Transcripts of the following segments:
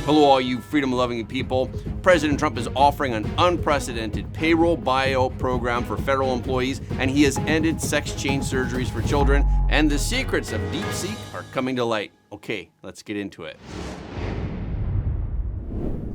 Hello, all you freedom-loving people. President Trump is offering an unprecedented payroll buyout program for federal employees, and he has ended sex change surgeries for children, and the secrets of DeepSeek are coming to light. Okay, let's get into it.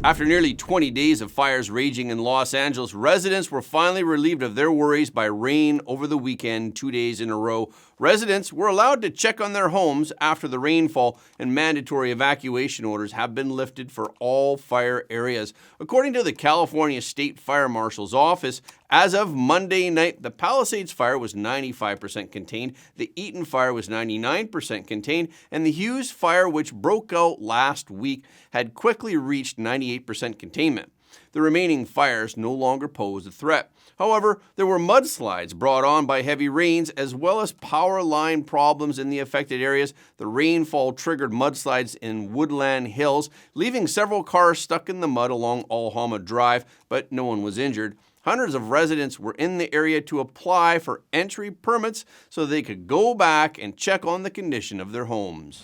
After nearly 20 days of fires raging in Los Angeles, residents were finally relieved of their worries by rain over the weekend, 2 days in a row. Residents were allowed to check on their homes after the rainfall, and mandatory evacuation orders have been lifted for all fire areas. According to the California State Fire Marshal's office, as of Monday night, the Palisades fire was 95% contained, the Eaton fire was 99% contained, and the Hughes fire, which broke out last week, had quickly reached 98% containment. The remaining fires no longer pose a threat. However, there were mudslides brought on by heavy rains, as well as power line problems in the affected areas. The rainfall triggered mudslides in Woodland Hills, leaving several cars stuck in the mud along Alhama Drive, but no one was injured. Hundreds of residents were in the area to apply for entry permits so they could go back and check on the condition of their homes.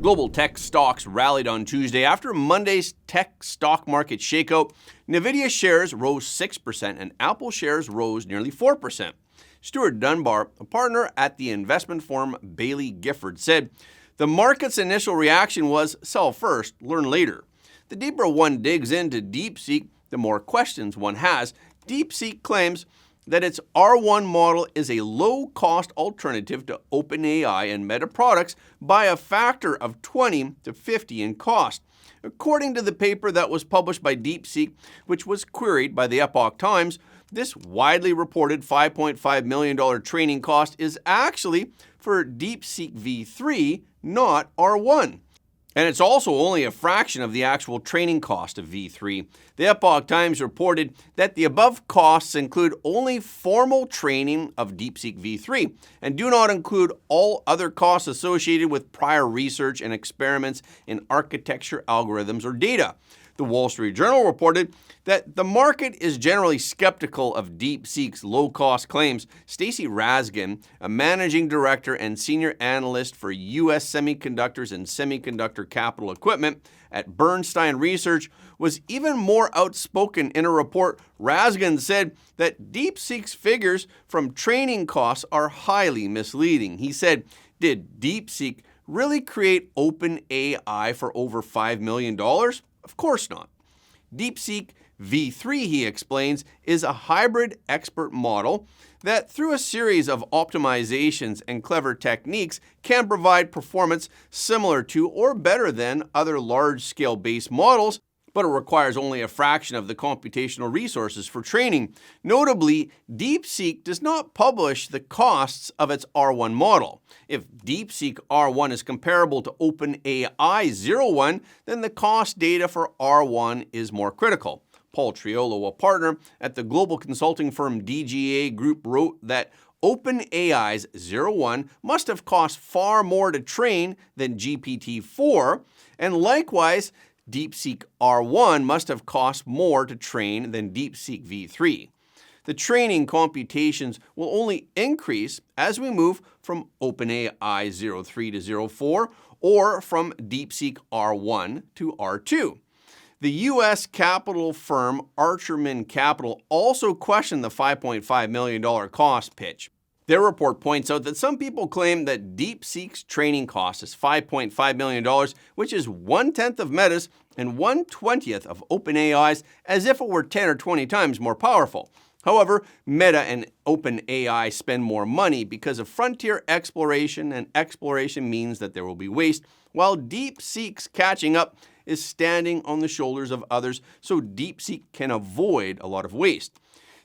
Global tech stocks rallied on Tuesday after Monday's tech stock market shakeout. Nvidia shares rose 6% and Apple shares rose nearly 4%. Stuart Dunbar, a partner at the investment firm Bailey Gifford, said, "The market's initial reaction was sell first, learn later. The deeper one digs into DeepSeek, the more questions one has." DeepSeek claims that its R1 model is a low-cost alternative to OpenAI and Meta products by a factor of 20 to 50 in cost. According to the paper that was published by DeepSeek, which was queried by the Epoch Times, this widely reported $5.5 million training cost is actually for DeepSeek V3, not R1. And it's also only a fraction of the actual training cost of V3. The Epoch Times reported that the above costs include only formal training of DeepSeek V3 and do not include all other costs associated with prior research and experiments in architecture, algorithms, or data. The Wall Street Journal reported that the market is generally skeptical of DeepSeek's low-cost claims. Stacy Raskin, a managing director and senior analyst for U.S. semiconductors and semiconductor capital equipment at Bernstein Research, was even more outspoken in a report. Raskin said that DeepSeek's figures from training costs are highly misleading. He said, "Did DeepSeek really create OpenAI for over $5 million? Of course not. DeepSeek V3, he explains, is a hybrid expert model that, through a series of optimizations and clever techniques, can provide performance similar to or better than other large-scale base models, but it requires only a fraction of the computational resources for training. Notably, DeepSeek does not publish the costs of its R1 model. If DeepSeek R1 is comparable to OpenAI 01, then the cost data for R1 is more critical." Paul Triolo, a partner at the global consulting firm DGA Group, wrote that OpenAI's 01 must have cost far more to train than GPT-4, and likewise, DeepSeek R1 must have cost more to train than DeepSeek V3. The training computations will only increase as we move from OpenAI 03 to 04 or from DeepSeek R1 to R2. The U.S. capital firm Archerman Capital also questioned the $5.5 million cost pitch. Their report points out that some people claim that DeepSeek's training cost is $5.5 million, which is 1/10 of Meta's and 1/20 of OpenAI's, as if it were 10 or 20 times more powerful. However, Meta and OpenAI spend more money because of frontier exploration, and exploration means that there will be waste, while DeepSeek's catching up is standing on the shoulders of others, so DeepSeek can avoid a lot of waste.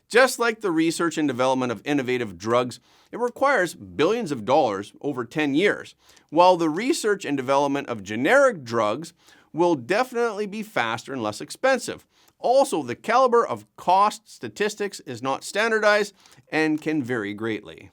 Just like the research and development of innovative drugs, it requires billions of dollars over 10 years, while the research and development of generic drugs will definitely be faster and less expensive. Also, the caliber of cost statistics is not standardized and can vary greatly.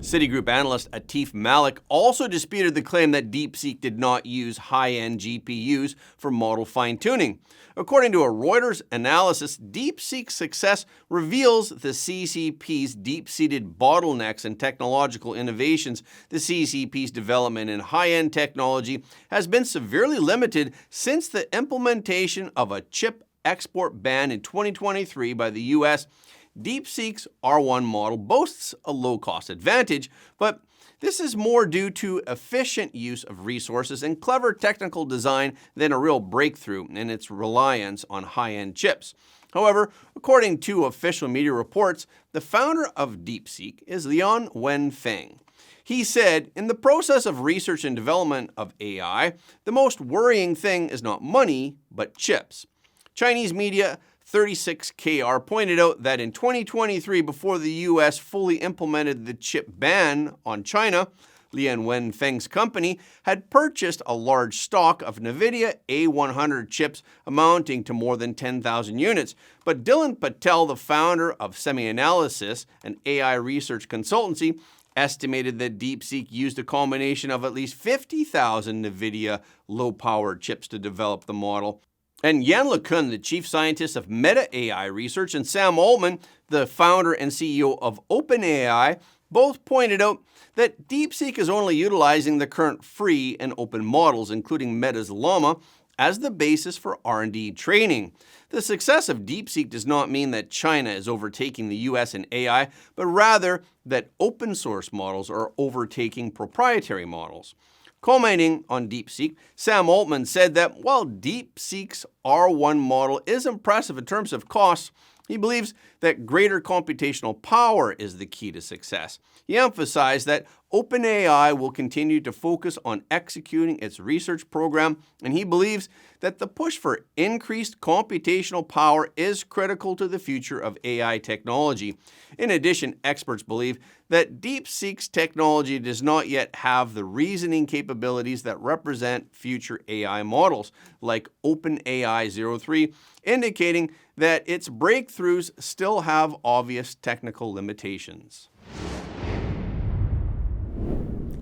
Citigroup analyst Atif Malik also disputed the claim that DeepSeek did not use high-end GPUs for model fine-tuning. According to a Reuters analysis, DeepSeek Success reveals the CCP's deep-seated bottlenecks and technological innovations. The CCP's development in high-end technology has been severely limited since the implementation of a chip export ban in 2023 by the U.S. DeepSeek's R1 model boasts a low-cost advantage, but this is more due to efficient use of resources and clever technical design than a real breakthrough in its reliance on high-end chips. However, according to official media reports, the founder of DeepSeek is Lian Wenfeng. He said, "In the process of research and development of AI, the most worrying thing is not money, but chips." Chinese media 36KR pointed out that in 2023, before the U.S. fully implemented the chip ban on China, Lian Wenfeng's company had purchased a large stock of NVIDIA A100 chips amounting to more than 10,000 units. But Dylan Patel, the founder of SemiAnalysis, an AI research consultancy, estimated that DeepSeek used a combination of at least 50,000 NVIDIA low-power chips to develop the model. And Yan LeCun, the chief scientist of Meta AI Research, and Sam Altman, the founder and CEO of OpenAI, both pointed out that DeepSeek is only utilizing the current free and open models, including Meta's Llama, as the basis for R&D training. The success of DeepSeek does not mean that China is overtaking the US in AI, but rather that open source models are overtaking proprietary models. Commenting on DeepSeek, Sam Altman said that while DeepSeek's R1 model is impressive in terms of costs, he believes that greater computational power is the key to success. He emphasized that OpenAI will continue to focus on executing its research program, and he believes that the push for increased computational power is critical to the future of AI technology. In addition, experts believe that DeepSeek's technology does not yet have the reasoning capabilities that represent future AI models, like OpenAI 03, indicating that its breakthroughs still have obvious technical limitations.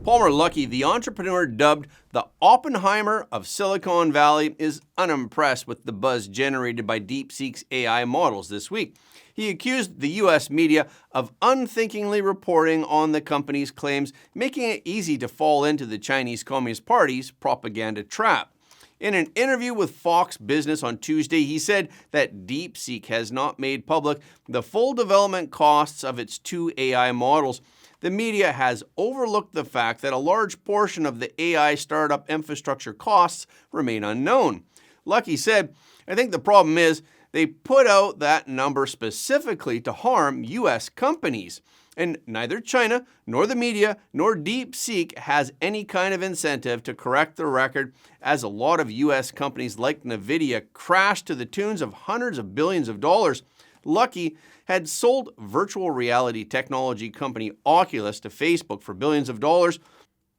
Palmer Luckey, the entrepreneur dubbed the Oppenheimer of Silicon Valley, is unimpressed with the buzz generated by DeepSeek's AI models this week. He accused the U.S. media of unthinkingly reporting on the company's claims, making it easy to fall into the Chinese Communist Party's propaganda trap. In an interview with Fox Business on Tuesday, he said that DeepSeek has not made public the full development costs of its two AI models. The media has overlooked the fact that a large portion of the AI startup infrastructure costs remain unknown. Luckey said, "I think the problem is they put out that number specifically to harm U.S. companies. And neither China, nor the media, nor DeepSeek has any kind of incentive to correct the record, as a lot of U.S. companies like NVIDIA crashed to the tunes of hundreds of billions of dollars. Luckey had sold virtual reality technology company Oculus to Facebook for billions of dollars.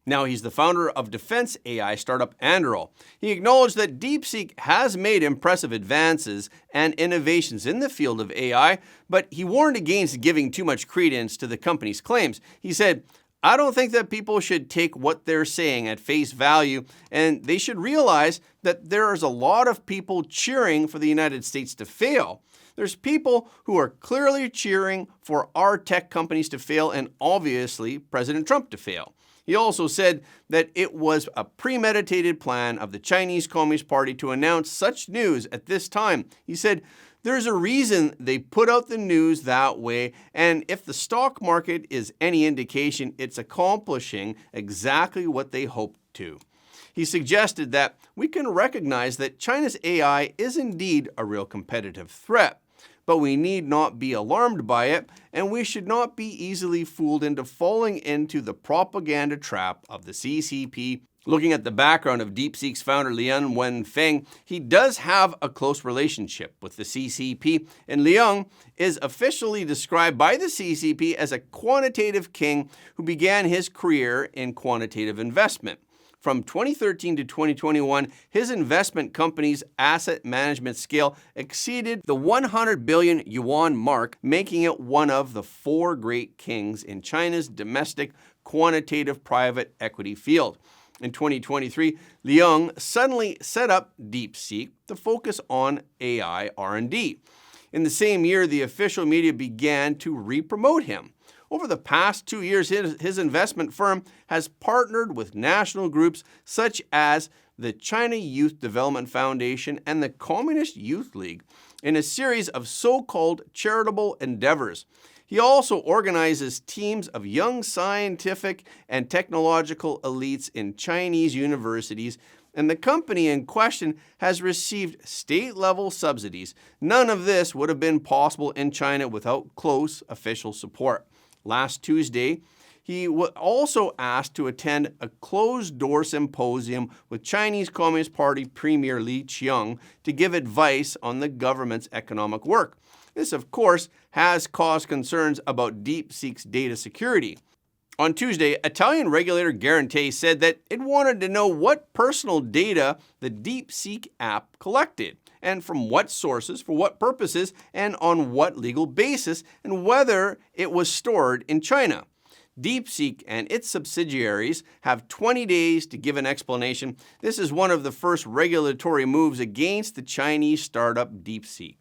Now he's the founder of defense AI startup Anduril. He acknowledged that DeepSeek has made impressive advances and innovations in the field of AI, but he warned against giving too much credence to the company's claims. He said, "I don't think that people should take what they're saying at face value, and they should realize that there is a lot of people cheering for the United States to fail. There's people who are clearly cheering for our tech companies to fail and obviously President Trump to fail." He also said that it was a premeditated plan of the Chinese Communist Party to announce such news at this time. He said, "There's a reason they put out the news that way, and if the stock market is any indication, it's accomplishing exactly what they hoped to." He suggested that we can recognize that China's AI is indeed a real competitive threat, but we need not be alarmed by it, and we should not be easily fooled into falling into the propaganda trap of the CCP. Looking at the background of DeepSeek's founder Lian Wenfeng, he does have a close relationship with the CCP, and Liang is officially described by the CCP as a quantitative king who began his career in quantitative investment. From 2013 to 2021, his investment company's asset management scale exceeded the 100 billion yuan mark, making it one of the 4 great kings in China's domestic quantitative private equity field. In 2023, Liang suddenly set up DeepSeek to focus on AI R&D. In the same year, the official media began to re-promote him. Over the past 2 years, his investment firm has partnered with national groups such as the China Youth Development Foundation and the Communist Youth League in a series of so-called charitable endeavors. He also organizes teams of young scientific and technological elites in Chinese universities, and the company in question has received state-level subsidies. None of this would have been possible in China without close official support. Last Tuesday, he was also asked to attend a closed-door symposium with Chinese Communist Party Premier Li Qiang to give advice on the government's economic work. This, of course, has caused concerns about DeepSeek's data security. On Tuesday, Italian regulator Goulet said that it wanted to know what personal data the DeepSeek app collected, and from what sources, for what purposes, and on what legal basis, and whether it was stored in China. DeepSeek and its subsidiaries have 20 days to give an explanation. This is one of the first regulatory moves against the Chinese startup DeepSeek.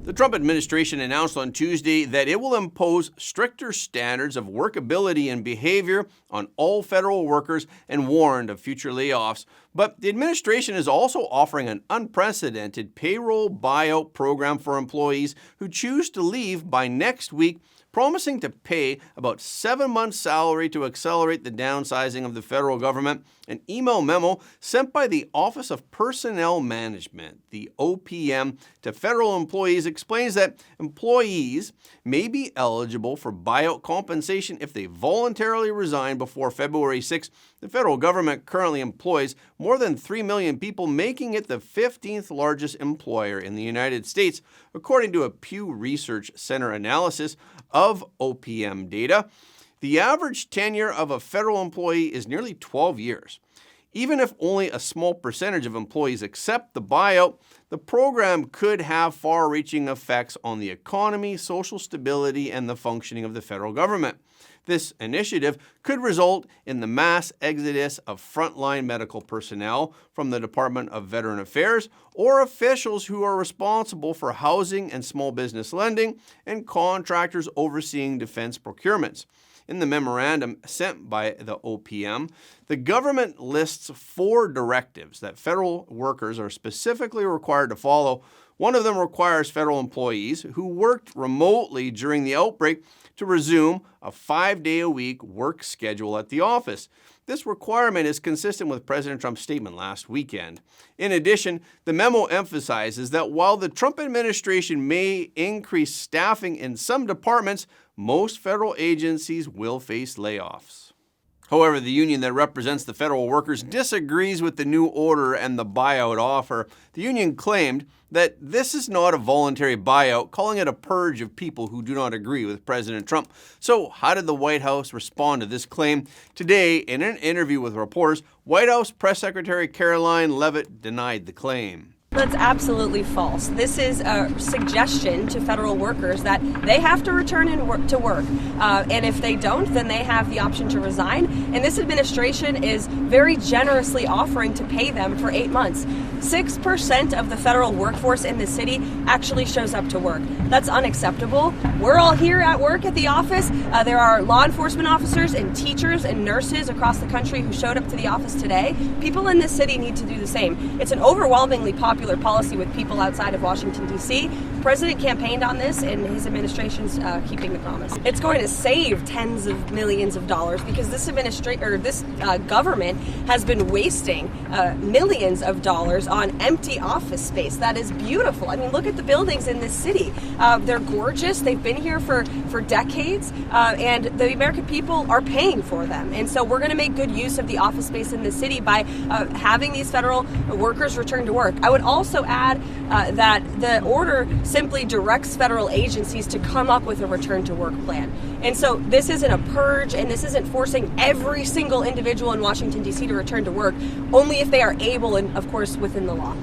The Trump administration announced on Tuesday that it will impose stricter standards of workability and behavior on all federal workers and warned of future layoffs. But the administration is also offering an unprecedented payroll buyout program for employees who choose to leave by next week, promising to pay about 7 months' salary to accelerate the downsizing of the federal government. An email memo sent by the Office of Personnel Management, the OPM, to federal employees explains that employees may be eligible for buyout compensation if they voluntarily resign before February 6. The federal government currently employs more than 3 million people, making it the 15th largest employer in the United States, according to a Pew Research Center analysis of OPM data. The average tenure of a federal employee is nearly 12 years. Even if only a small percentage of employees accept the buyout, the program could have far-reaching effects on the economy, social stability, and the functioning of the federal government. This initiative could result in the mass exodus of frontline medical personnel from the Department of Veteran Affairs or officials who are responsible for housing and small business lending and contractors overseeing defense procurements. In the memorandum sent by the OPM, the government lists 4 directives that federal workers are specifically required to follow. One of them requires federal employees who worked remotely during the outbreak to resume a 5-day-a-week work schedule at the office. This requirement is consistent with President Trump's statement last weekend. In addition, the memo emphasizes that while the Trump administration may increase staffing in some departments, most federal agencies will face layoffs. However, the union that represents the federal workers disagrees with the new order and the buyout offer. The union claimed that this is not a voluntary buyout, calling it a purge of people who do not agree with President Trump. So how did the White House respond to this claim? Today, in an interview with reporters, White House Press Secretary Karoline Leavitt denied the claim. That's absolutely false. This is a suggestion to federal workers that they have to return to work. And if they don't, then they have the option to resign. And this administration is very generously offering to pay them for 8 months. 6% of the federal workforce in the city actually shows up to work. That's unacceptable. We're all here at work at the office. There are law enforcement officers and teachers and nurses across the country who showed up to the office today. People in this city need to do the same. It's an overwhelmingly popular policy with people outside of Washington, D.C. The president campaigned on this, and his administration's keeping the promise. It's going to save tens of millions of dollars because this government has been wasting millions of dollars on empty office space. That is beautiful. I mean, look at the buildings in this city. They're gorgeous. They've been here for decades, and the American people are paying for them. And so we're going to make good use of the office space in the city by having these federal workers return to work. I would also add that the order simply directs federal agencies to come up with a return to work plan. And so this isn't a purge, and this isn't forcing every single individual in Washington, D.C. to return to work, only if they are able and, of course, within the law.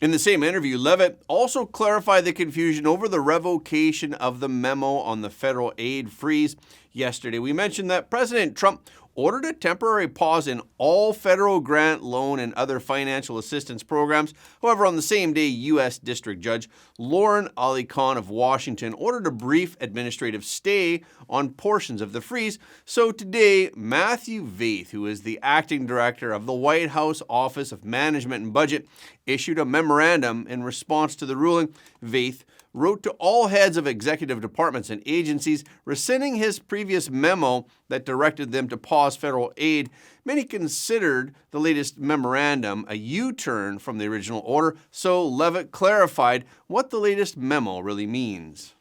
In the same interview, Levitt also clarified the confusion over the revocation of the memo on the federal aid freeze. Yesterday, we mentioned that President Trump ordered a temporary pause in all federal grant, loan, and other financial assistance programs. However, on the same day, U.S. District Judge Lauren Ali Khan of Washington ordered a brief administrative stay on portions of the freeze. So today, Matthew Vaith, who is the acting director of the White House Office of Management and Budget, issued a memorandum in response to the ruling. Vaith wrote to all heads of executive departments and agencies, rescinding his previous memo that directed them to pause federal aid. Many considered the latest memorandum a U-turn from the original order, so Levitt clarified what the latest memo really means.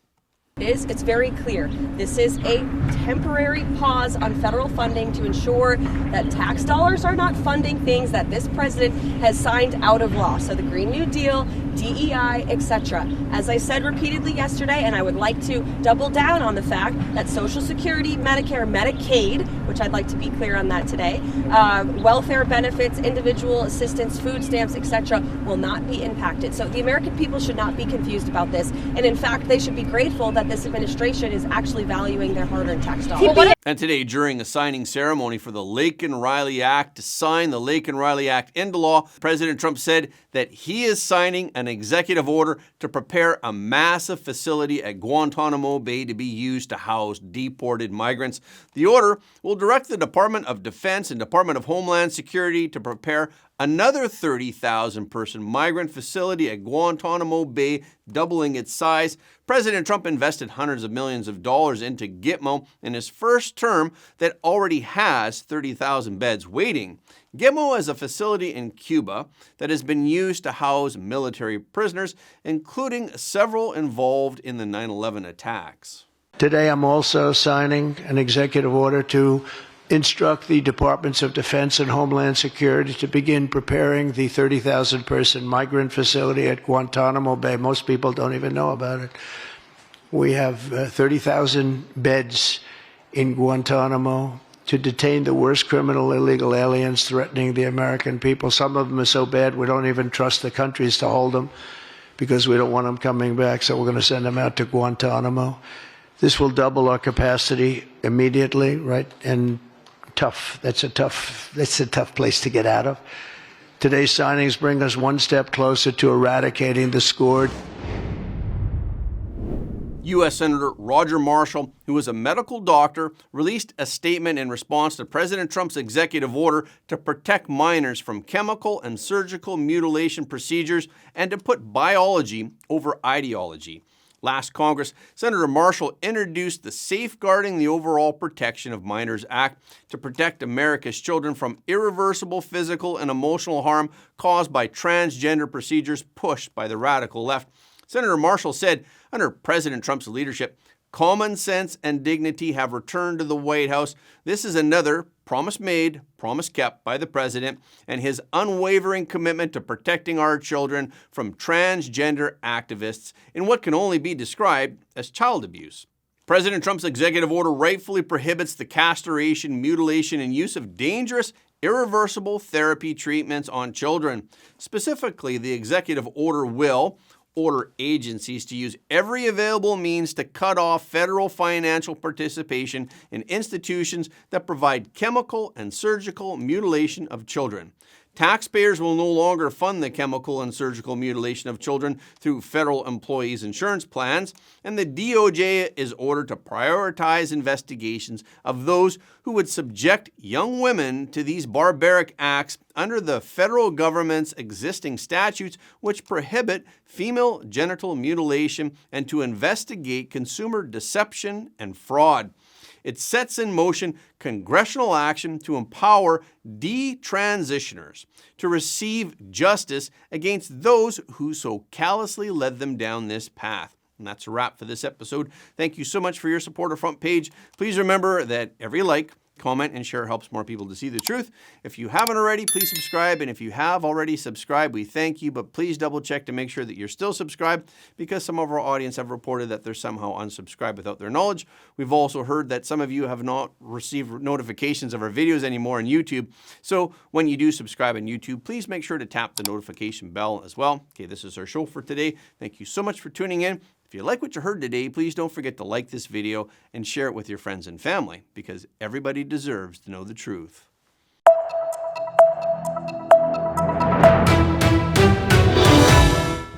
It's very clear. This is a temporary pause on federal funding to ensure that tax dollars are not funding things that this president has signed out of law. So the Green New Deal, DEI, etc. As I said repeatedly yesterday, and I would like to double down on the fact that Social Security, Medicare, Medicaid, which I'd like to be clear on that today, welfare benefits, individual assistance, food stamps, etc. will not be impacted. So the American people should not be confused about this. And in fact, they should be grateful that this administration is actually valuing their hard-earned tax dollars. And today, during a signing ceremony for the Laken-Riley Act to sign the Laken-Riley Act into law, President Trump said that he is signing an executive order to prepare a massive facility at Guantanamo Bay to be used to house deported migrants. The order will direct the Department of Defense and Department of Homeland Security to prepare another 30,000-person migrant facility at Guantanamo Bay, doubling its size. President Trump invested hundreds of millions of dollars into Gitmo in his first term that already has 30,000 beds waiting. Gitmo is a facility in Cuba that has been used to house military prisoners, including several involved in the 9/11 attacks. Today, I'm also signing an executive order to instruct the Departments of Defense and Homeland Security to begin preparing the 30,000-person migrant facility at Guantanamo Bay. Most people don't even know about it. We have 30,000 beds in Guantanamo to detain the worst criminal illegal aliens threatening the American people. Some of them are so bad we don't even trust the countries to hold them because we don't want them coming back, so we're going to send them out to Guantanamo. This will double our capacity immediately, right? And that's a tough place to get out of. Today's signings bring us one step closer to eradicating the scourge. U.S. Senator Roger Marshall, who is a medical doctor, released a statement in response to President Trump's executive order to protect minors from chemical and surgical mutilation procedures and to put biology over ideology. Last Congress, Senator Marshall introduced the Safeguarding the Overall Protection of Minors Act to protect America's children from irreversible physical and emotional harm caused by transgender procedures pushed by the radical left. Senator Marshall said, under President Trump's leadership, common sense and dignity have returned to the White House. This is another promise made, promise kept by the president and his unwavering commitment to protecting our children from transgender activists in what can only be described as child abuse. President Trump's executive order rightfully prohibits the castration, mutilation, and use of dangerous, irreversible therapy treatments on children. Specifically, the executive order will order agencies to use every available means to cut off federal financial participation in institutions that provide chemical and surgical mutilation of children. Taxpayers will no longer fund the chemical and surgical mutilation of children through federal employees' insurance plans, and the DOJ is ordered to prioritize investigations of those who would subject young women to these barbaric acts under the federal government's existing statutes, which prohibit female genital mutilation, and to investigate consumer deception and fraud. It sets in motion congressional action to empower detransitioners to receive justice against those who so callously led them down this path. And that's a wrap for this episode. Thank you so much for your support of Front Page. Please remember that every like, Comment and share helps more people to see the truth. If you haven't already, please subscribe. And if you have already subscribed, we thank you. But please double check to make sure that you're still subscribed, because some of our audience have reported that they're somehow unsubscribed without their knowledge. We've also heard that some of you have not received notifications of our videos anymore on YouTube. So when you do subscribe on YouTube, please make sure to tap the notification bell as well. Okay, this is our show for today. Thank you so much for tuning in. If you like what you heard today, please don't forget to like this video and share it with your friends and family, because everybody deserves to know the truth.